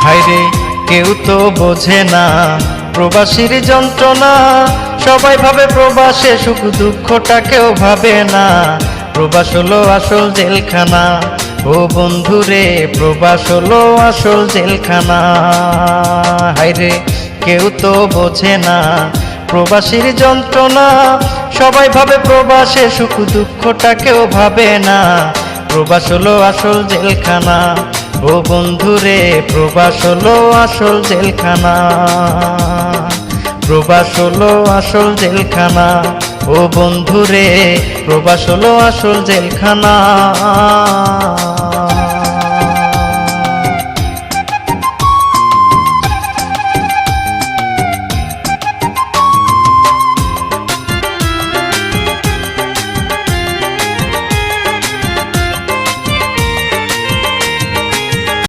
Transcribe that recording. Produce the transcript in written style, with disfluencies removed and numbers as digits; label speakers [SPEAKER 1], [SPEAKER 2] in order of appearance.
[SPEAKER 1] হায়রে কেউ তো বোঝে না প্রবাসীর যন্ত্রণা, সবাই ভাবে প্রবাসে সুখ, দুঃখটা কেউ ভাবে না। প্রবাস হলো আসল জেলখানা, ও বন্ধুরে প্রবাস হলো আসল জেলখানা। হায়রে কেউ তো বোঝে না প্রবাসীর যন্ত্রণা, সবাই ভাবে প্রবাসে সুখ, দুঃখটা কেউ ভাবে না। প্রবাস হলো আসল জেলখানা, ও বন্ধুরে প্রবাস হলো আসল জেলখানা। প্রবাস হলো আসল জেলখানা, ও বন্ধুরে প্রবাস হলো আসল জেলখানা।